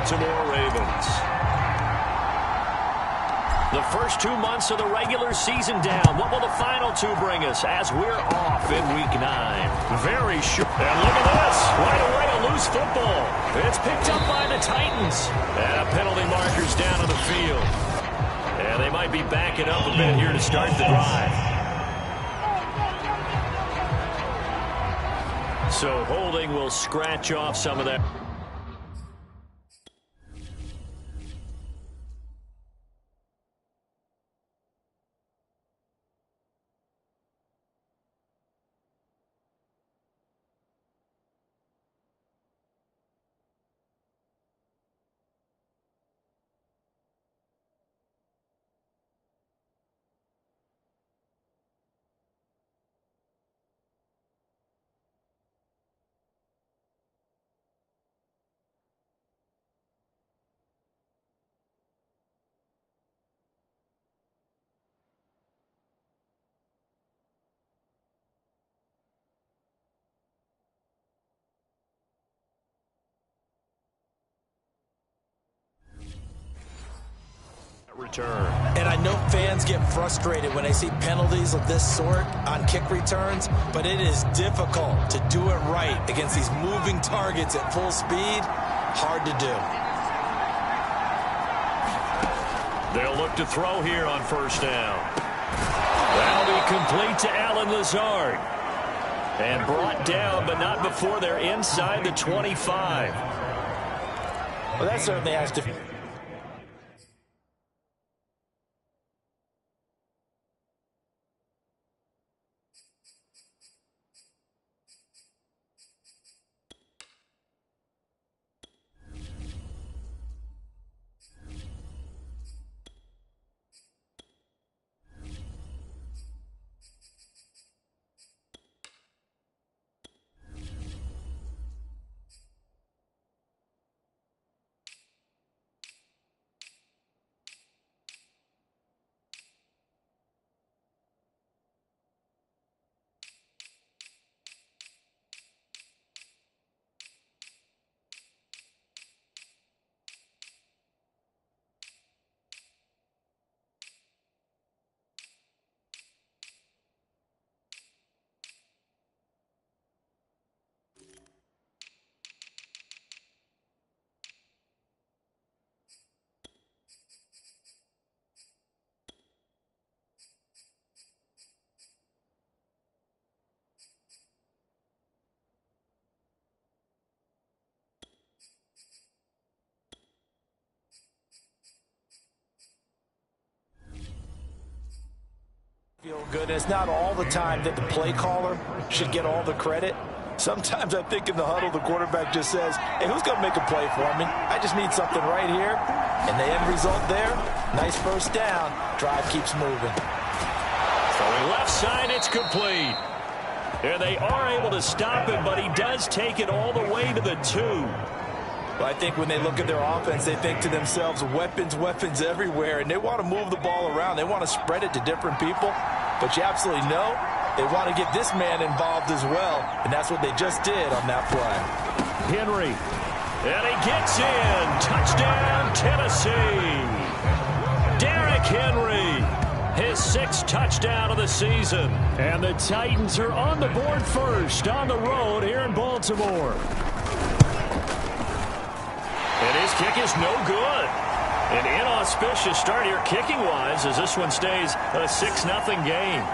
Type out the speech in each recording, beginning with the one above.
Baltimore Ravens. The first 2 months of the regular season down. What will the final 2 bring us as we're off in Week 9? Very short. And look at this. Right away, a loose football. It's picked up by the Titans. And a penalty marker's down on the field. And they might be backing up a bit here to start the drive. So holding will scratch off some of that. Return. And I know fans get frustrated when they see penalties of this sort on kick returns, but it is difficult to do it right against these moving targets at full speed. Hard to do. They'll look to throw here on first down. That'll be complete to Allen Lazard. And brought down, but not before they're inside the 25. Well, that certainly has to... feel good. It's not all the time that the play caller should get all the credit. Sometimes I think in the huddle, the quarterback just says, hey, who's going to make a play for me? I just need something right here. And the end result there, nice first down. Drive keeps moving. Throwing left side, it's complete. And they are able to stop him, but he does take it all the way to the 2. Well, I think when they look at their offense, they think to themselves, weapons, weapons everywhere, and they want to move the ball around. They want to spread it to different people, but you absolutely know they want to get this man involved as well, and that's what they just did on that play. Henry, and he gets in. Touchdown, Tennessee. Derrick Henry, his 6th touchdown of the season. And the Titans are on the board first on the road here in Baltimore. And his kick is no good. An inauspicious start here kicking-wise as this one stays a 6-0 game.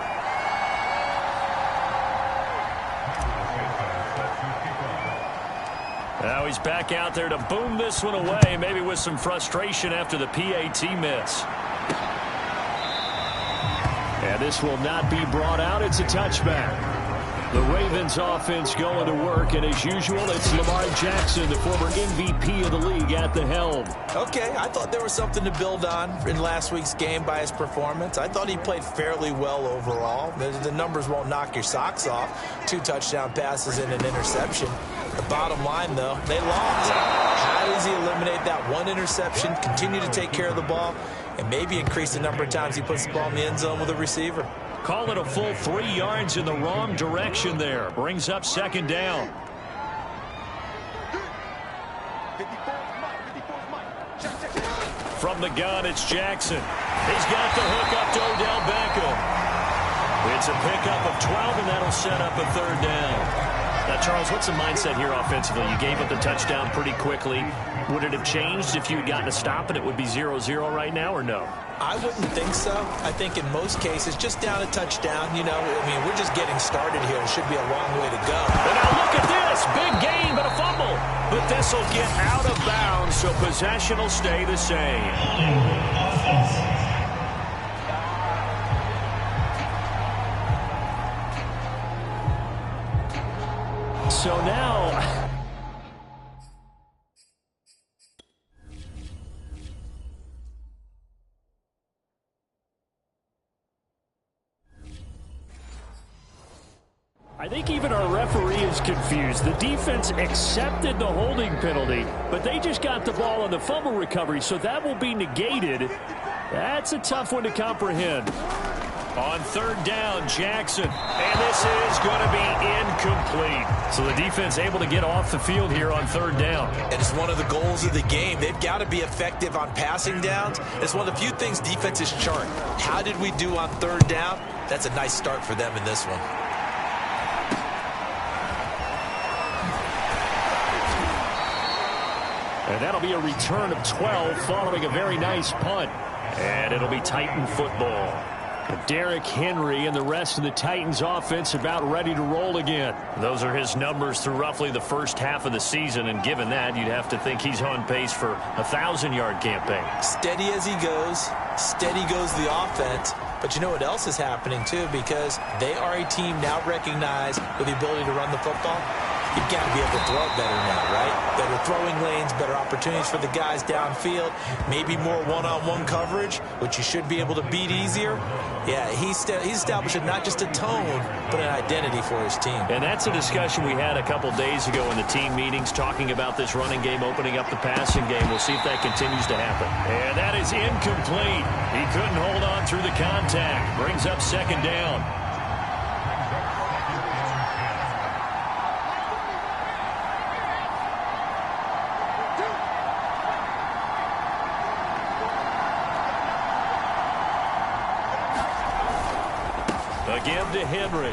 Now he's back out there to boom this one away, maybe with some frustration after the PAT miss. And this will not be brought out. It's a touchback. The Ravens offense going to work, and as usual, it's Lamar Jackson, the former MVP of the league, at the helm. Okay, I thought there was something to build on in last week's game by his performance. I thought he played fairly well overall. The numbers won't knock your socks off. 2 touchdown passes and an interception. The bottom line, though, they lost. How does he eliminate that one interception, continue to take care of the ball, and maybe increase the number of times he puts the ball in the end zone with a receiver? Call it a full 3 yards in the wrong direction there. Brings up 2nd down. From the gun, it's Jackson. He's got the hook up to Odell Beckham. It's a pickup of 12, and that'll set up a third down. Now, Charles, what's the mindset here offensively? You gave up the touchdown pretty quickly. Would it have changed if you had gotten a stop and it would be 0-0 right now, or no? I wouldn't think so. I think in most cases, just down a touchdown, you know, I mean, we're just getting started here. It should be a long way to go. And now look at this. Big gain, but a fumble. But this will get out of bounds, so possession will stay the same. So now, I think even our referee is confused. The defense accepted the holding penalty, but they just got the ball on the fumble recovery, so that will be negated. That's a tough one to comprehend. On third down, Jackson. And this is going to be incomplete. So the defense able to get off the field here on third down. And it's one of the goals of the game. They've got to be effective on passing downs. It's one of the few things defenses chart. How did we do on third down? That's a nice start for them in this one. And that'll be a return of 12 following a very nice punt. And it'll be Titan football. Derrick Henry and the rest of the Titans offense about ready to roll again. Those are his numbers through roughly the first half of the season, and given that, you'd have to think he's on pace for a 1,000-yard campaign. Steady as he goes, steady goes the offense. But you know what else is happening, too, because they are a team now recognized with the ability to run the football. You've got to be able to throw it better now, right? Better throwing lanes, better opportunities for the guys downfield, maybe more one-on-one coverage, which you should be able to beat easier. Yeah, he's establishing not just a tone, but an identity for his team. And that's a discussion we had a couple days ago in the team meetings, talking about this running game, opening up the passing game. We'll see if that continues to happen. And that is incomplete. He couldn't hold on through the contact. Brings up second down. Give to Henry.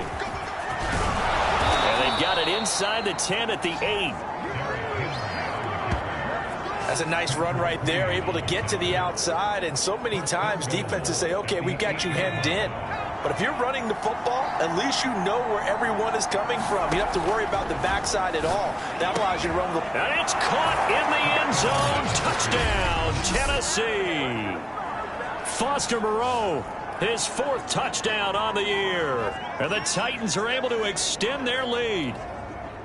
And they've got it inside the 10 at the 8. That's a nice run right there, able to get to the outside. And so many times defenses say, okay, we've got you hemmed in. But if you're running the football, at least you know where everyone is coming from. You don't have to worry about the backside at all. That allows you to run the... And it's caught in the end zone. Touchdown, Tennessee. Foster Moreau. His fourth touchdown on the year. And the Titans are able to extend their lead.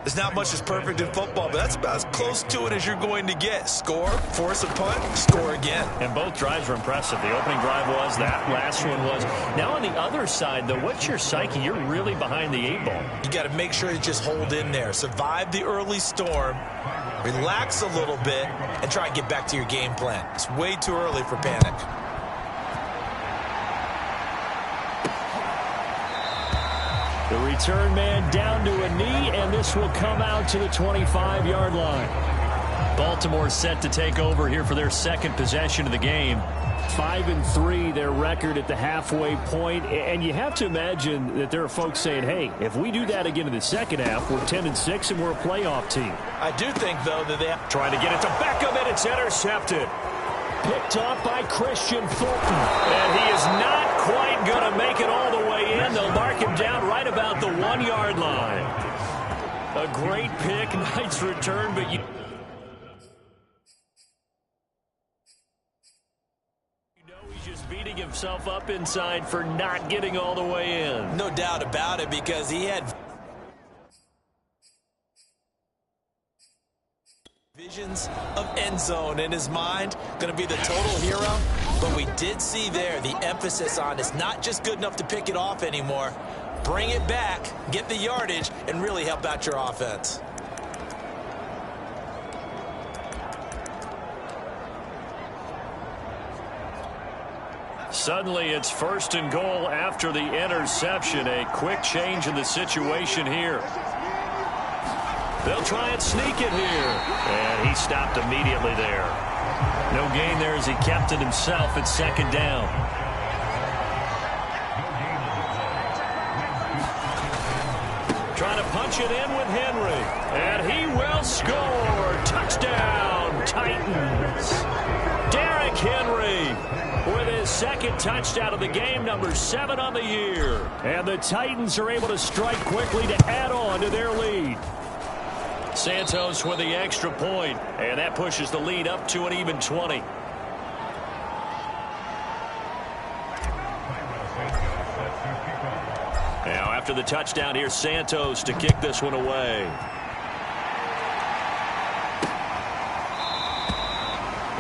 There's not much that's perfect in football, but that's about as close to it as you're going to get. Score, force a punt, score again. And both drives were impressive. The opening drive was, that last one was. Now on the other side, though, what's your psyche? You're really behind the 8 ball. You got to make sure you just hold in there. Survive the early storm, relax a little bit, and try and get back to your game plan. It's way too early for panic. The return man down to a knee, and this will come out to the 25-yard line. Baltimore set to take over here for their second possession of the game. 5-3, their record at the halfway point. And you have to imagine that there are folks saying, hey, if we do that again in the second half, we're 10-6 and we're a playoff team. I do think, though, that they have... Trying to get it to Beckham, and it's intercepted. Picked off by Christian Fulton. And he is not quite going to make it all the way in. They'll mark him down right about the 1-yard line. A great pick, nice return, but you know he's just beating himself up inside for not getting all the way in. No doubt about it, because he had visions of end zone in his mind. Going to be the total hero. But we did see there the emphasis on it's not just good enough to pick it off anymore. Bring it back, get the yardage, and really help out your offense. Suddenly it's 1st and goal after the interception. A quick change in the situation here. They'll try and sneak it here. And he stopped immediately there. No gain there as he kept it himself at second down. Trying to punch it in with Henry. And he will score. Touchdown, Titans. Derrick Henry with his second touchdown of the game, number 7 on the year. And the Titans are able to strike quickly to add on to their lead. Santos with the extra point, and that pushes the lead up to an even 20. Now after the touchdown, here's Santos to kick this one away.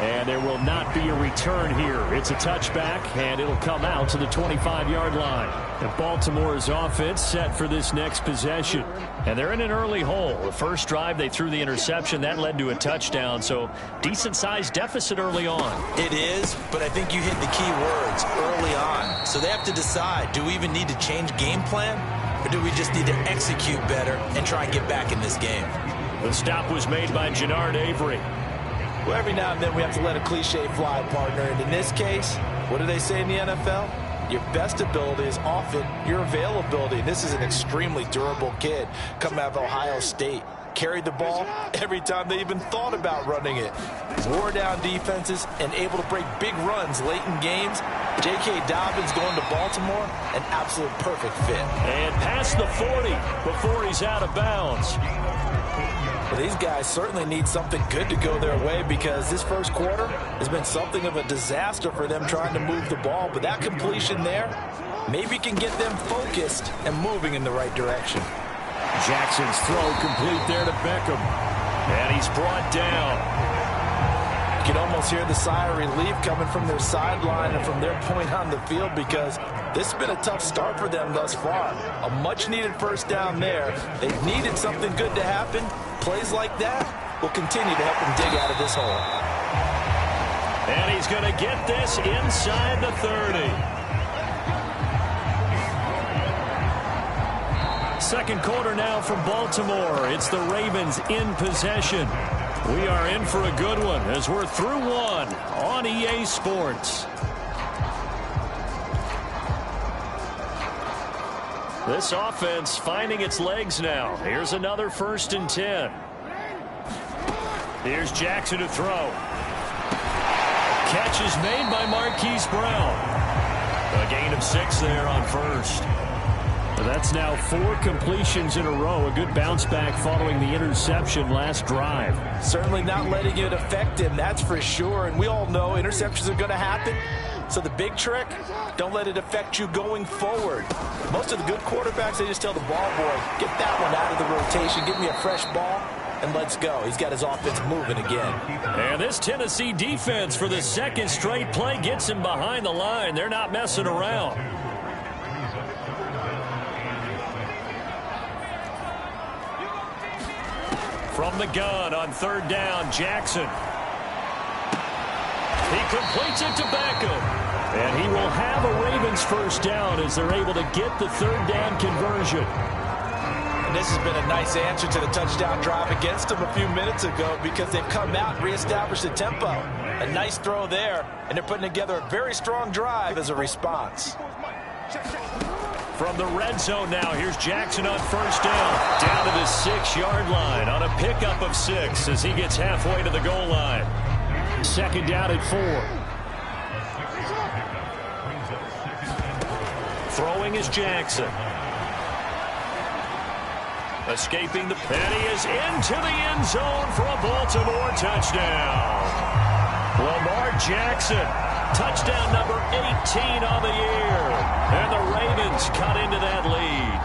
And there will not be a return here. It's a touchback, and it'll come out to the 25-yard line. The Baltimore's offense set for this next possession. And they're in an early hole. The first drive, they threw the interception. That led to a touchdown, so decent-sized deficit early on. It is, but I think you hit the key words, early on. So they have to decide, do we even need to change game plan, or do we just need to execute better and try and get back in this game? The stop was made by Jannard Avery. Well, every now and then we have to let a cliche fly, partner. And in this case, what do they say in the NFL? Your best ability is often your availability. And this is an extremely durable kid coming out of Ohio State. Carried the ball every time they even thought about running it. Wore down defenses and able to break big runs late in games. J.K. Dobbins going to Baltimore, an absolute perfect fit. And past the 40 before he's out of bounds. Well, these guys certainly need something good to go their way because this first quarter has been something of a disaster for them trying to move the ball. But that completion there maybe can get them focused and moving in the right direction. Jackson's throw complete there to Beckham. And he's brought down. You can almost hear the sigh of relief coming from their sideline and from their point on the field because this has been a tough start for them thus far. A much-needed first down there. They've needed something good to happen. Plays like that will continue to help them dig out of this hole. And he's going to get this inside the 30. Second quarter now from Baltimore. It's the Ravens in possession. We are in for a good one as we're through one on EA Sports. This offense finding its legs now. Here's another 1st and 10. Here's Jackson to throw. Catch is made by Marquise Brown. A gain of 6 there on first. That's now 4 completions in a row. A good bounce back following the interception last drive. Certainly not letting it affect him, that's for sure. And we all know interceptions are going to happen. So the big trick, don't let it affect you going forward. Most of the good quarterbacks, they just tell the ball boy, get that one out of the rotation, give me a fresh ball, and let's go. He's got his offense moving again. And this Tennessee defense for the second straight play gets him behind the line. They're not messing around. From the gun on 3rd down, Jackson. He completes it to Beckham. And he will have a Ravens first down as they're able to get the 3rd down conversion. And this has been a nice answer to the touchdown drive against them a few minutes ago because they've come out and reestablished the tempo. A nice throw there, and they're putting together a very strong drive as a response. From the red zone now, here's Jackson on 1st down. Down to the 6-yard line on a pickup of 6 as he gets halfway to the goal line. 2nd down at 4. Throwing is Jackson. Escaping the... And he is into the end zone for a Baltimore touchdown. Lamar Jackson, touchdown number 18 on the year. And the Ravens cut into that lead.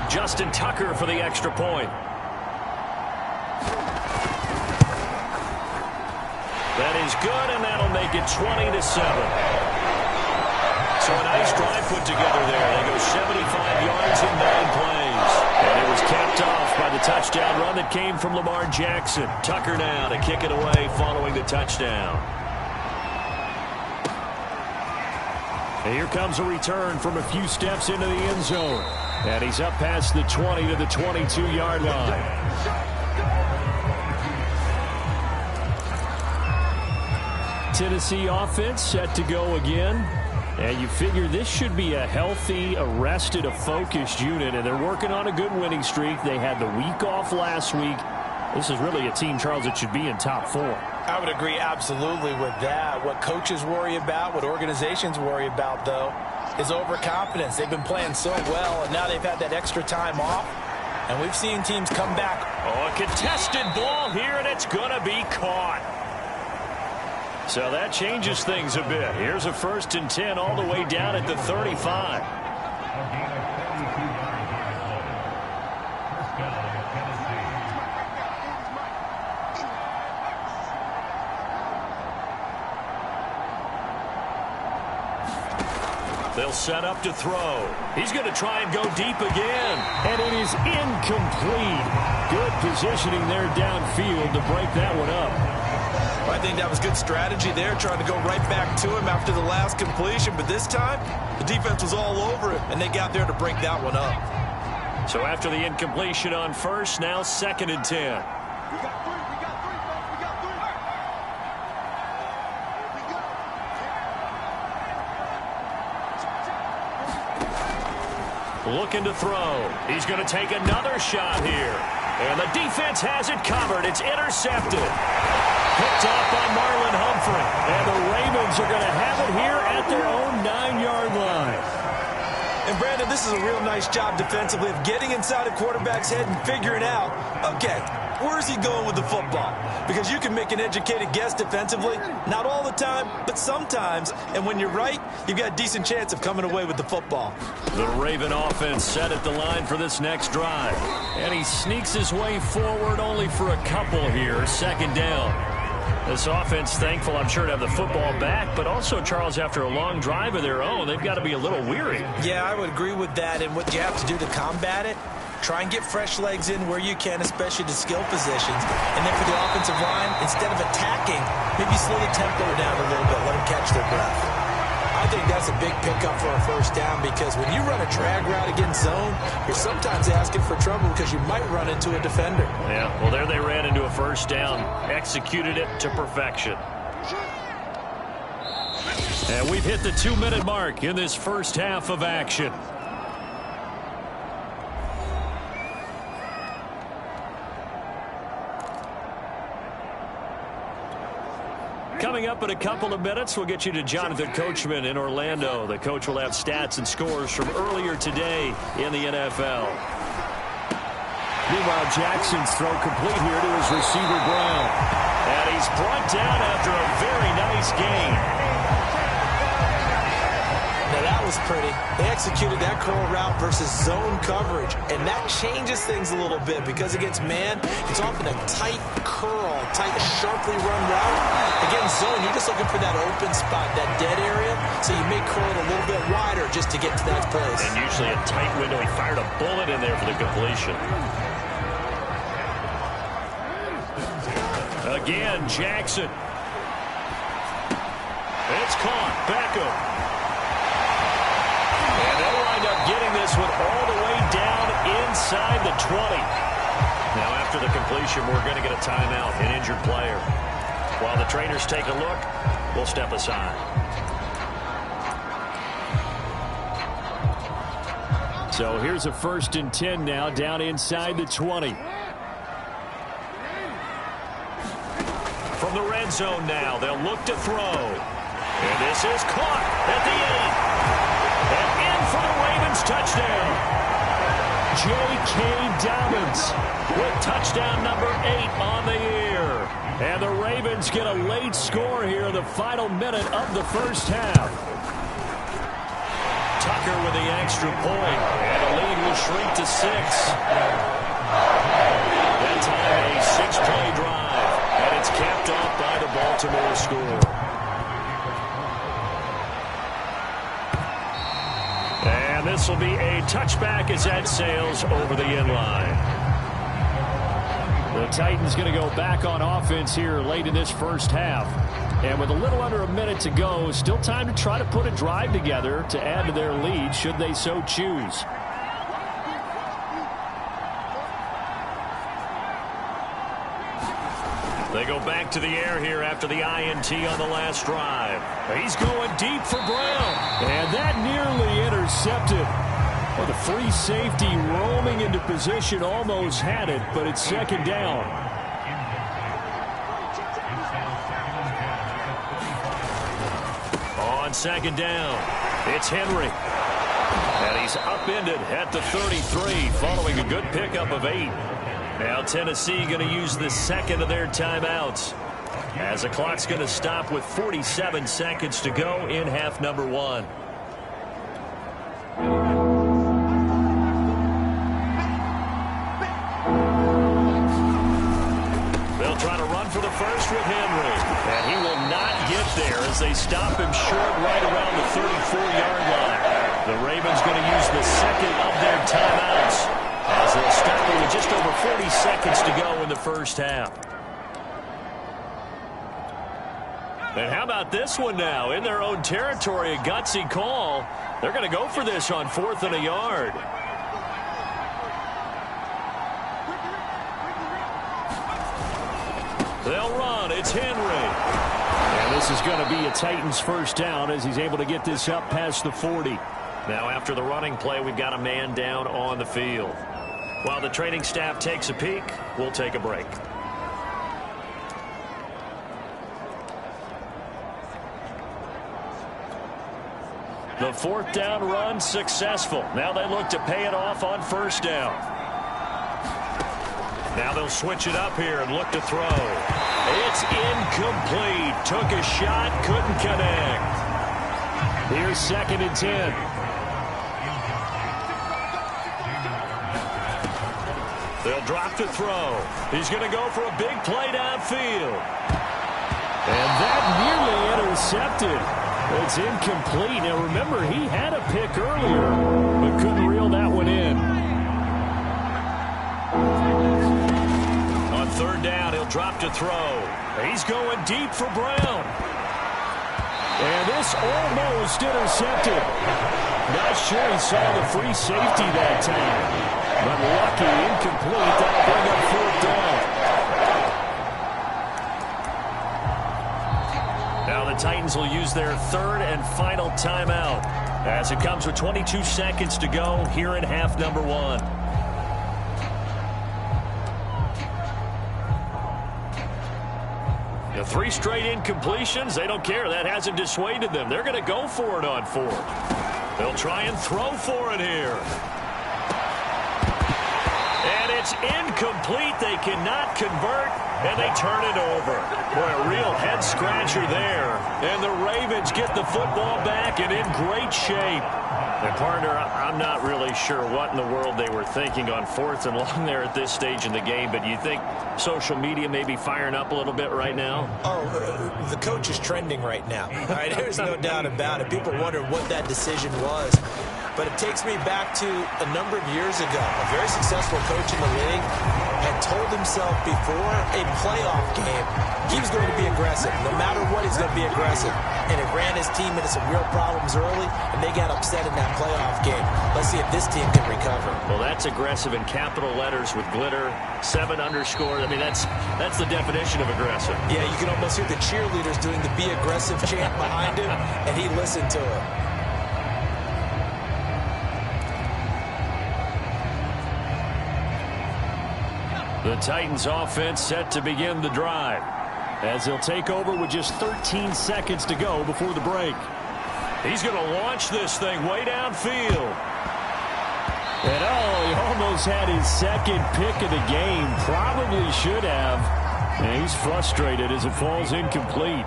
Justin Tucker for the extra point. That is good, and that'll make it 20-7. So a nice drive put together there. They go 75 yards in 9 plays. And it was capped off by the touchdown run that came from Lamar Jackson. Tucker now to kick it away following the touchdown. And here comes a return from a few steps into the end zone. And he's up past the 20 to the 22-yard line. Tennessee offense set to go again. And you figure this should be a healthy, arrested, a focused unit. And they're working on a good winning streak. They had the week off last week. This is really a team, Charles, that should be in top 4. I would agree absolutely with that. What coaches worry about, what organizations worry about, though, is overconfidence. They've been playing so well, and now they've had that extra time off. And we've seen teams come back. Oh, a contested ball here, and it's going to be caught. So that changes things a bit. Here's a 1st and 10 all the way down at the 35. They'll set up to throw. He's going to try and go deep again. And it is incomplete. Good positioning there downfield to break that one up. I think that was good strategy there, trying to go right back to him after the last completion. But this time, the defense was all over him, and they got there to break that one up. So after the incompletion on 1st, now 2nd and 10. Looking to throw. He's going to take another shot here. And the defense has it covered. It's intercepted. Picked off by Marlon Humphrey. And the Ravens are going to have it here at their own 9-yard line. And, Brandon, this is a real nice job defensively of getting inside a quarterback's head and figuring out, okay, where's he going with the football? Because you can make an educated guess defensively, not all the time, but sometimes. And when you're right, you've got a decent chance of coming away with the football. The Raven offense set at the line for this next drive. And he sneaks his way forward only for a couple here. 2nd down. This offense, thankful, I'm sure, to have the football back, but also, Charles, after a long drive of their own, they've got to be a little weary. Yeah, I would agree with that. And what you have to do to combat it, try and get fresh legs in where you can, especially to skill positions. And then for the offensive line, instead of attacking, maybe slow the tempo down a little bit, let them catch their breath. I think that's a big pickup for a 1st down, because when you run a drag route against zone, you're sometimes asking for trouble because you might run into a defender. Yeah, well, there they ran into a 1st down, executed it to perfection. And we've hit the 2-minute mark in this first half of action. Coming up in a couple of minutes, we'll get you to Jonathan Coachman in Orlando. The coach will have stats and scores from earlier today in the NFL. Meanwhile, Jackson's throw complete here to his receiver, Brown. And he's brought down after a very nice gain. Now that was pretty. They executed that curl route versus zone coverage, and that changes things a little bit because against man, it's often a tight curl, tight, sharply run route. Against zone, you're just looking for that open spot, that dead area, so you may curl it a little bit wider just to get to that place. And usually a tight window. He fired a bullet in there for the completion. Again, Jackson. It's caught. Beckham. And they'll wind up getting this one all the way down inside the 20. Now, after the completion, we're going to get a timeout, an injured player. While the trainers take a look, we'll step aside. So here's a 1st and 10 now, down inside the 20. From the red zone now, they'll look to throw. And this is caught at the 8. And in for the Ravens touchdown. J.K. Dobbins with touchdown number 8 on the year. And the Ravens get a late score here in the final minute of the first half. Tucker with the extra point. And the lead will shrink to 6. That time a 6-play drive. And it's capped off by the Baltimore score. And this will be a touchback as that sails over the end line. The Titans going to go back on offense here late in this first half. And with a little under a minute to go, still time to try to put a drive together to add to their lead should they so choose. They go back to the air here after the INT on the last drive. He's going deep for Brown. And that nearly intercepted. Well, the free safety roaming into position almost had it, but it's second down. On second down, it's Henry. And he's upended at the 33 following a good pickup of 8. Now Tennessee going to use the second of their timeouts as the clock's going to stop with 47 seconds to go in half number 1. They'll try to run for the first with Henry. And he will not get there as they stop him short right around the 34-yard line. The Ravens going to use the second of their timeouts as they'll stop it with just over 40 seconds to go in the first half. And how about this one now? In their own territory, a gutsy call. They're going to go for this on 4th and a yard. They'll run. It's Henry. And this is going to be a Titans first down as he's able to get this up past the 40. Now after the running play, we've got a man down on the field. While the training staff takes a peek, we'll take a break. The 4th down run successful. Now they look to pay it off on first down. Now they'll switch it up here and look to throw. It's incomplete. Took a shot, couldn't connect. Here's 2nd and 10. They'll drop to throw. He's going to go for a big play downfield. And that nearly intercepted. It's incomplete. Now remember, he had a pick earlier, but couldn't reel that one in. On 3rd down, he'll drop to throw. He's going deep for Brown. And this almost intercepted. Not sure he saw the free safety that time. But lucky, incomplete. That'll bring up 4th down. Now the Titans will use their 3rd and final timeout as it comes with 22 seconds to go here in half number 1. The 3 straight incompletions, they don't care. That hasn't dissuaded them. They're going to go for it on 4th. They'll try and throw for it here. And it's incomplete. They cannot convert, and they turn it over. Boy, a real head-scratcher there. And the Ravens get the football back and in great shape. And, partner, I'm not really sure what in the world they were thinking on 4th and long there at this stage in the game, but you think social media may be firing up a little bit right now? Oh, the coach is trending right now. All right, there's no doubt about it. People wonder what that decision was. But it takes me back to a number of years ago. A very successful coach in the league had told himself before a playoff game he was going to be aggressive. No matter what, he's going to be aggressive. And it ran his team into some real problems early, and they got upset in that playoff game. Let's see if this team can recover. Well, that's aggressive in capital letters with glitter, 7 underscore. I mean, that's the definition of aggressive. Yeah, you can almost hear the cheerleaders doing the be aggressive chant behind him, and he listened to it. The Titans offense set to begin the drive as they'll take over with just 13 seconds to go before the break. He's going to launch this thing way downfield. And he almost had his 2nd pick of the game. Probably should have. And he's frustrated as it falls incomplete.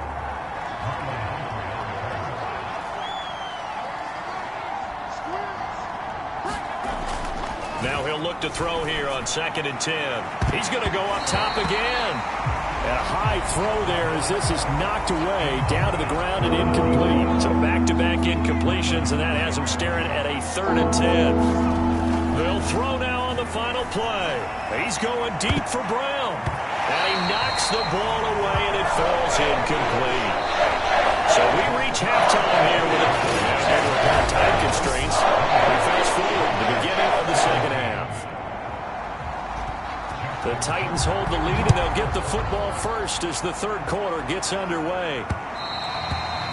Now he'll look to throw here on 2nd and 10. He's going to go up top again. And a high throw there as this is knocked away down to the ground and incomplete. So back-to-back incompletions, and that has him staring at a 3rd and 10. They'll throw now on the final play. He's going deep for Brown. And he knocks the ball away, and it falls incomplete. So we reach halftime here with time constraints. We fast forward to the beginning of the second half. The Titans hold the lead, and they'll get the football first as the third quarter gets underway.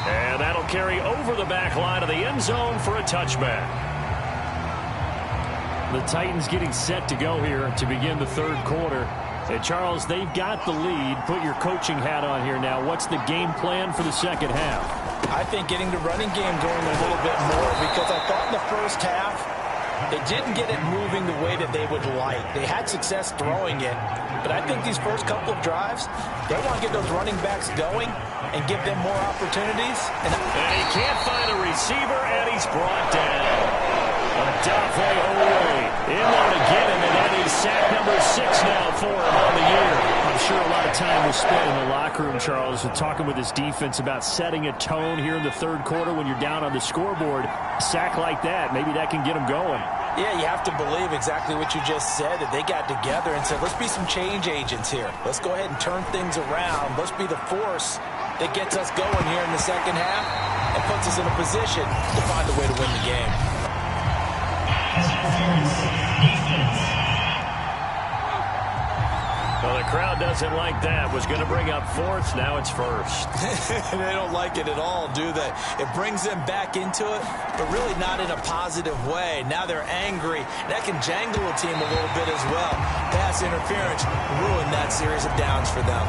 And that'll carry over the back line of the end zone for a touchback. The Titans getting set to go here to begin the third quarter. And Charles, they've got the lead. Put your coaching hat on here now. What's the game plan for the second half? I think getting the running game going a little bit more, because I thought in the first half they didn't get it moving the way that they would like. They had success throwing it, but I think these first couple of drives, they want to get those running backs going and give them more opportunities. And he can't find a receiver, and he's brought down. In there again, and that is sack number 6 now for him on the year. I'm sure a lot of time was spent in the locker room, Charles, talking with his defense about setting a tone here in the third quarter when you're down on the scoreboard. A sack like that, maybe that can get them going. Yeah, you have to believe exactly what you just said, that they got together and said, let's be some change agents here. Let's go ahead and turn things around. Let's be the force that gets us going here in the second half and puts us in a position to find a way to win the game. Well, the crowd doesn't like that. Was going to bring up fourth. Now it's first. They don't like it at all, do they? It brings them back into it, but really not in a positive way. Now they're angry. That can jangle a team a little bit as well. Pass interference ruined that series of downs for them.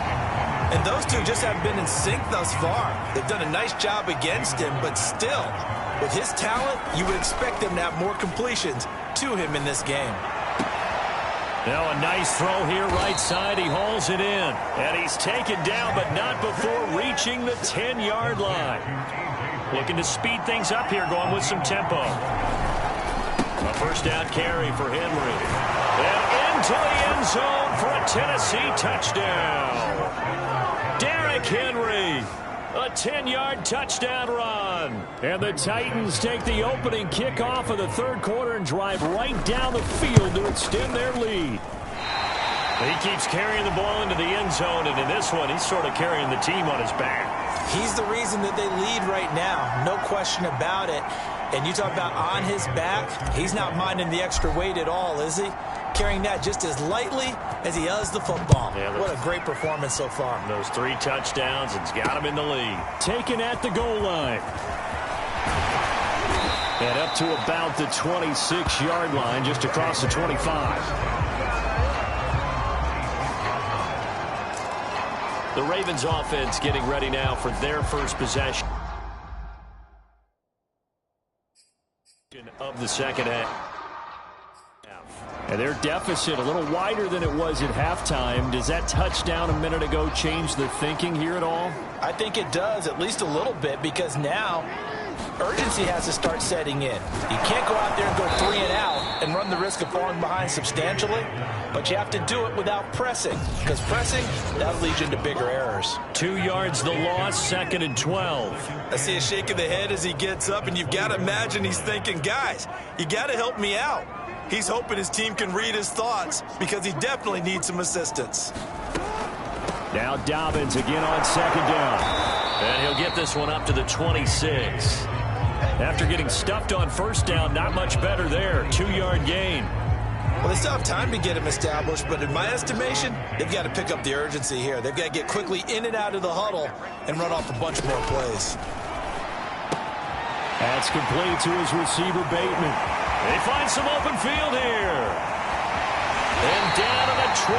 And those two just haven't been in sync thus far. They've done a nice job against him, but still, with his talent, you would expect them to have more completions to him in this game. Now a nice throw here right side. He hauls it in. And he's taken down, but not before reaching the 10-yard line. Looking to speed things up here, going with some tempo. A first down carry for Henry. And into the end zone for a Tennessee touchdown. Derrick Henry. A 10-yard touchdown run. And the Titans take the opening kickoff of the third quarter and drive right down the field to extend their lead. He keeps carrying the ball into the end zone, and in this one, he's sort of carrying the team on his back. He's the reason that they lead right now, no question about it. And you talk about on his back, he's not minding the extra weight at all, is he? Carrying that just as lightly as he does the football. Yeah, what a great performance so far. Those 3 touchdowns, it's got him in the lead. Taken at the goal line. And up to about the 26-yard line, just across the 25. The Ravens offense getting ready now for their first possession of the second half. And their deficit a little wider than it was at halftime. Does that touchdown a minute ago change the thinking here at all? I think it does, at least a little bit, because now urgency has to start setting in. You can't go out there and go 3 and out and run the risk of falling behind substantially, but you have to do it without pressing, because pressing, that leads you into bigger errors. 2 yards the loss, 2nd and 12. I see a shake of the head as he gets up, and you've got to imagine he's thinking, guys, you got to help me out. He's hoping his team can read his thoughts because he definitely needs some assistance. Now Dobbins again on second down. And he'll get this one up to the 26. After getting stuffed on first down, not much better there. 2-yard gain. Well, they still have time to get him established, but in my estimation, they've got to pick up the urgency here. They've got to get quickly in and out of the huddle and run off a bunch more plays. That's complete to his receiver, Bateman. They find some open field here. And down to the 20.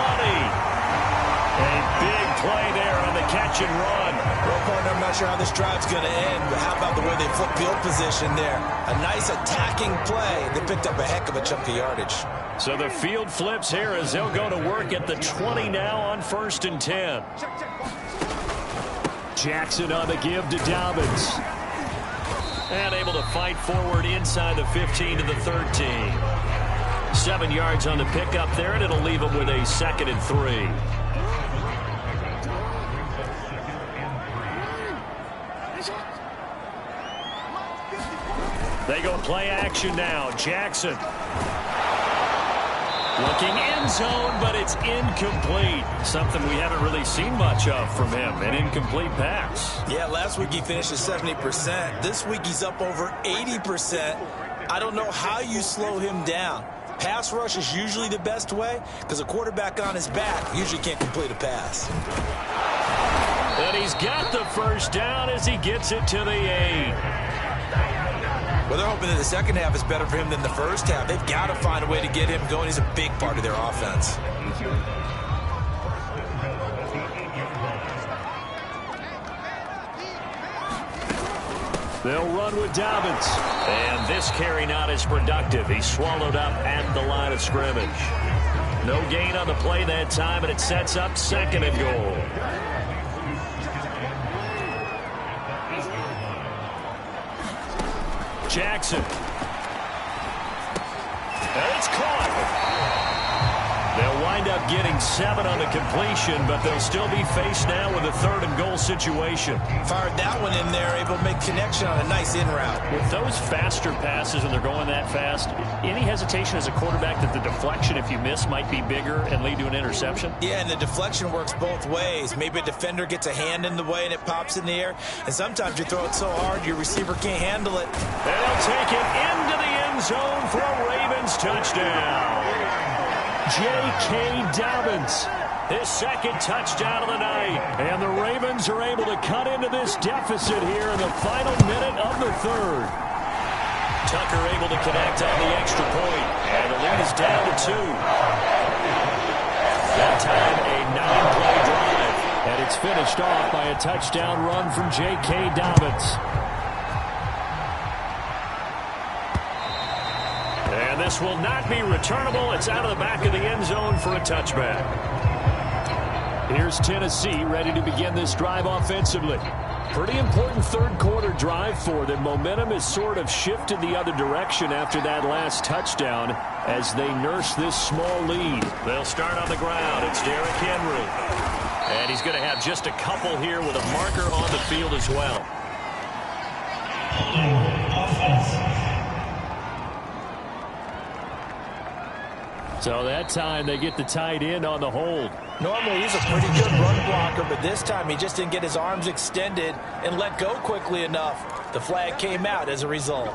A big play there on the catch and run. Well, partner, I'm not sure how this drive's going to end, but how about the way they flip field position there? A nice attacking play. They picked up a heck of a chunk of yardage. So the field flips here as they'll go to work at the 20 now on 1st and 10. Jackson on the give to Dobbins. And able to fight forward inside the 15 to the 13. 7 yards on the pickup there, and it'll leave them with a 2nd and 3. They go play action now. Jackson. Looking end zone, but it's incomplete. Something we haven't really seen much of from him. An incomplete pass. Yeah, last week he finished at 70%. This week he's up over 80%. I don't know how you slow him down. pass rush is usually the best way because a quarterback on his back usually can't complete a pass. And he's got the first down as he gets it to the 8. Well, they're hoping that the second half is better for him than the first half. They've got to find a way to get him going. He's a big part of their offense. They'll run with Dobbins. And this carry not as productive. He's swallowed up at the line of scrimmage. No gain on the play that time, and it sets up 2nd and goal. Jackson. And it's caught. They'll wind up getting 7 on the completion, but they'll still be faced now with a 3rd and goal situation. Fired that one in there, able to make connection on a nice in route. With those faster passes and they're going that fast, any hesitation as a quarterback that the deflection, if you miss, might be bigger and lead to an interception? Yeah, and the deflection works both ways. Maybe a defender gets a hand in the way and it pops in the air, and sometimes you throw it so hard your receiver can't handle it. And they'll take it into the end zone for a Ravens touchdown. J.K. Dobbins, His 2nd touchdown of the night. and the Ravens are able to cut into this deficit here in the final minute of the 3rd. Tucker able to connect on the extra point, and the lead is down to 2. That time a 9-play drive. And it's finished off by a touchdown run from J.K. Dobbins. And this will not be returnable. It's out of the back of the end zone for a touchback. Here's Tennessee ready to begin this drive offensively. Pretty important 3rd quarter drive for them. Momentum has sort of shifted the other direction after that last touchdown as they nurse this small lead. They'll start on the ground. It's Derrick Henry. And he's going to have just a couple here with a marker on the field as well. So that time they get the tight end on the hold. Normally he's a pretty good run blocker, but this time he just didn't get his arms extended and let go quickly enough. The flag came out as a result.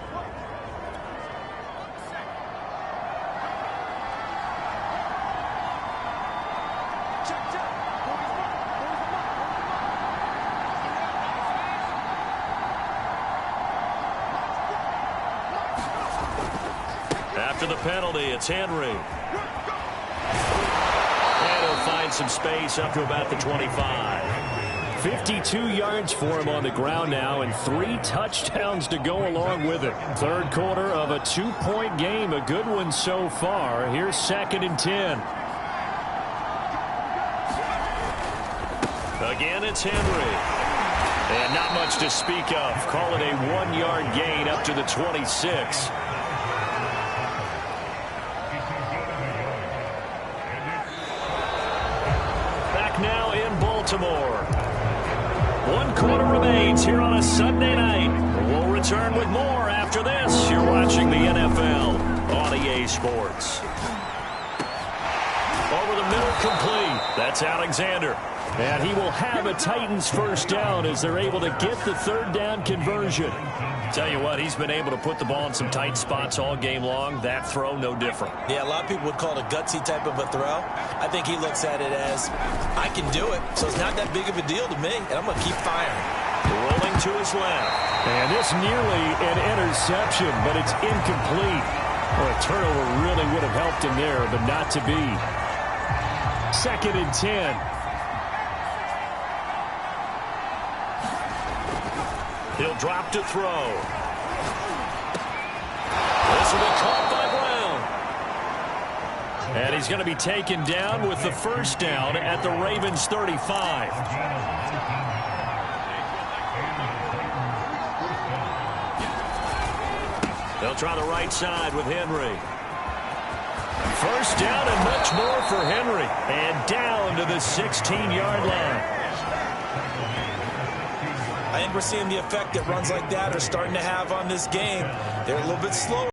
After the penalty, it's Henry. And he'll find some space up to about the 25. 52 yards for him on the ground now and 3 touchdowns to go along with it. 3rd quarter of a 2-point game, a good one so far. Here's 2nd and 10. Again, it's Henry. And not much to speak of. Call it a 1-yard gain up to the 26. Now in Baltimore. 1 quarter remains here on a Sunday night. We'll return with more after this. You're watching the NFL on EA Sports. Over the middle, complete. That's Alexander. And he will have a Titans first down as they're able to get the 3rd down conversion. Tell you what, he's been able to put the ball in some tight spots all game long. That throw, no different. Yeah, a lot of people would call it a gutsy type of a throw. I think he looks at it as, I can do it, so it's not that big of a deal to me, and I'm going to keep firing. Rolling to his left. And this nearly an interception, but it's incomplete. Well, a turnover really would have helped him there, but not to be. 2nd and 10. He'll drop to throw. This will be caught by Brown. And he's going to be taken down with the first down at the Ravens 35. They'll try the right side with Henry. First down and much more for Henry. And down to the 16-yard line. I think we're seeing the effect that runs like that are starting to have on this game. They're a little bit slower.